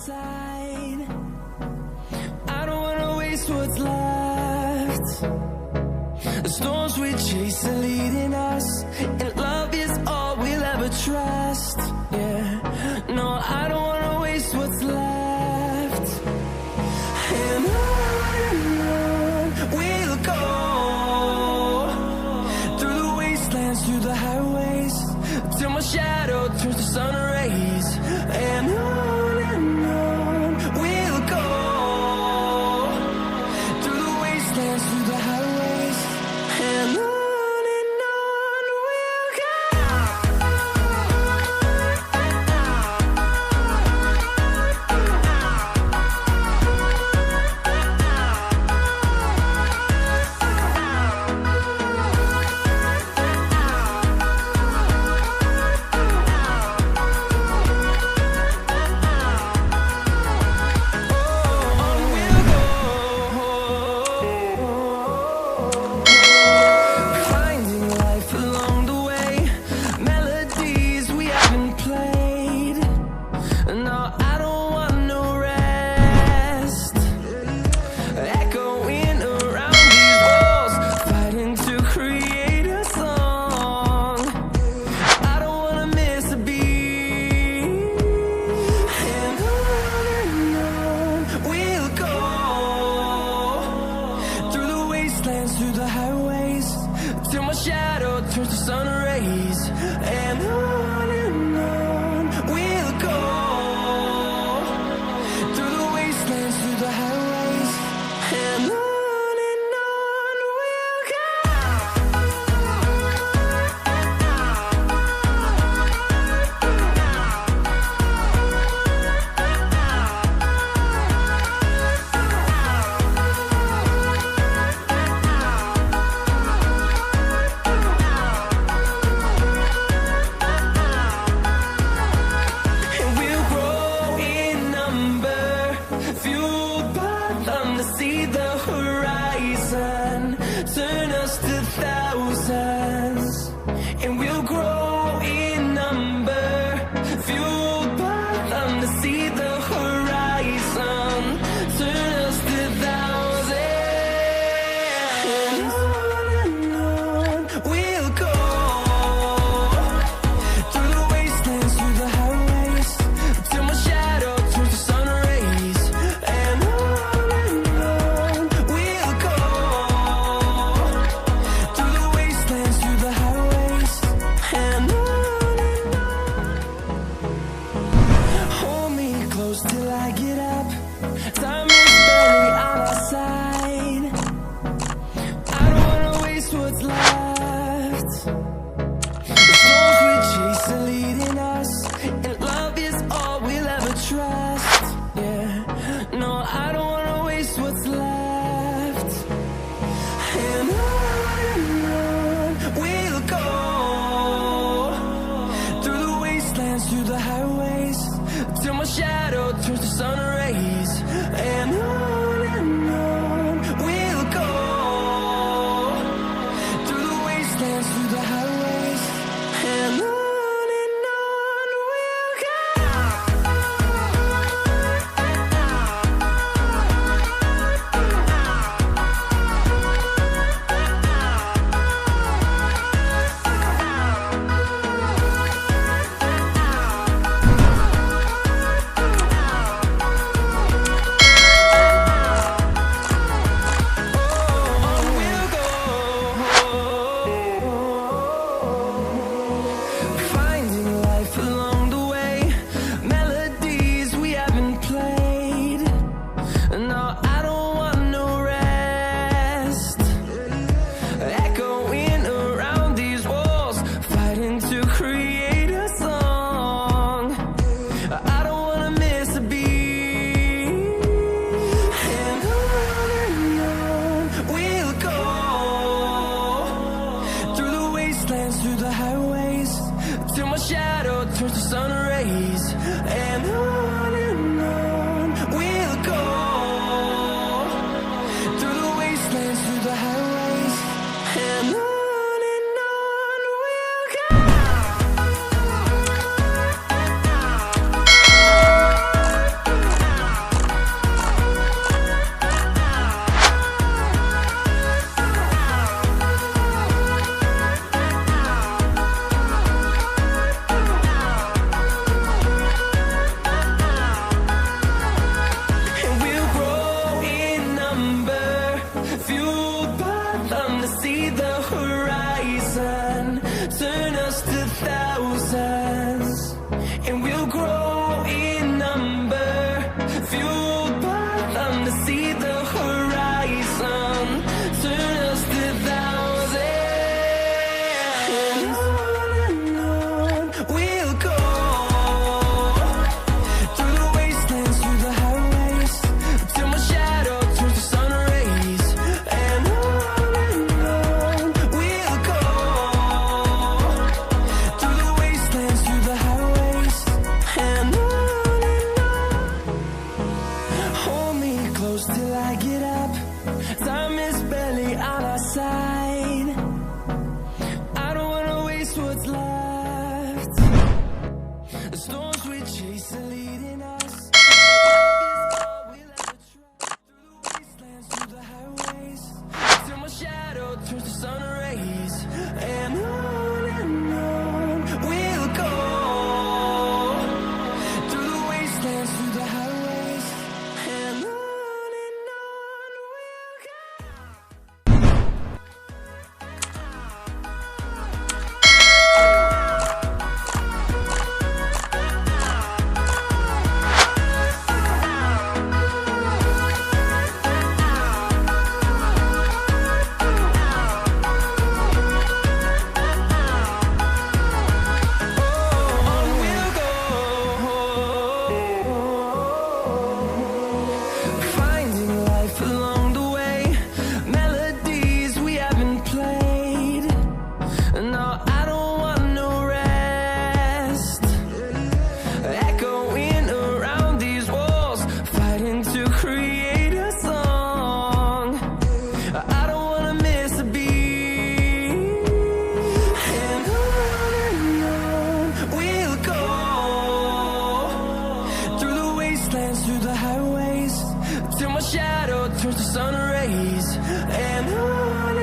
side. I don't wanna waste what's left. The storms we chase are leading us, and love is all we'll ever trust. Yeah, no, I don't wanna waste what's left. And on we'll go, through the wastelands, through the highways, till my shadow turns to sun rays. And on we'll go, through the wastelands, through the highways, and on we'll go. Finding life along the way, melodies we haven't played. No, I don't want no rest. Echoing around these walls, fighting to create a song. I don't wanna miss a beat. And on we'll go, through the wastelands, through the highways, till my shadow turns to sun rays. And on we'll go, through the wastelands, through the highways, and on we'll go. And we'll grow in number, fueled by them to see the horizon, turn us to thousands. And we'll grow in number, fueled by them to see the horizon, turn us to thousands. And on we'll go, through the wastelands, through the highways, till my shadow turns to sun rays. And on we'll go, through the wastelands, through the highways, and on. Hold me close till I get up. Time is barely on our side. I don't wanna waste what's left. The storms we chase are leading us, and love is all we'll ever trust. Yeah, no, I don't wanna waste what's left. And on we'll go, through the wastelands, through the highways, till my shadow turns to sun rays. And on we'll go, through the wastelands, through the highways, and on we'll go. turns to sun rays, and on we'll go, through the wastelands, through the highways, and on we'll go. turn us to thousands, and we'll grow in number, fueled by them to see the horizon, turn us to thousands, and on we'll go, through the wastelands, through the highways, till my shadow turns to sun rays, and on we'll go, through the wastelands, through the highways, and on. Hold me close till I get up, time is barely on our side, I don't wanna waste what's left, the storms we chase are leading us, love is all we'll ever try, through the wastelands, through the highways, till my shadow turns to sun rays, and on we'll go, through the wastelands, through the highways, and on we'll go. On we'll go, finding life along the way, melodies we haven't played. No, I don't want no rest, echoing around these walls, fighting to create a song. I don't wanna miss a beat, and on we'll go, through the wastelands, through the highways, till my shadow turns to sun rays, and on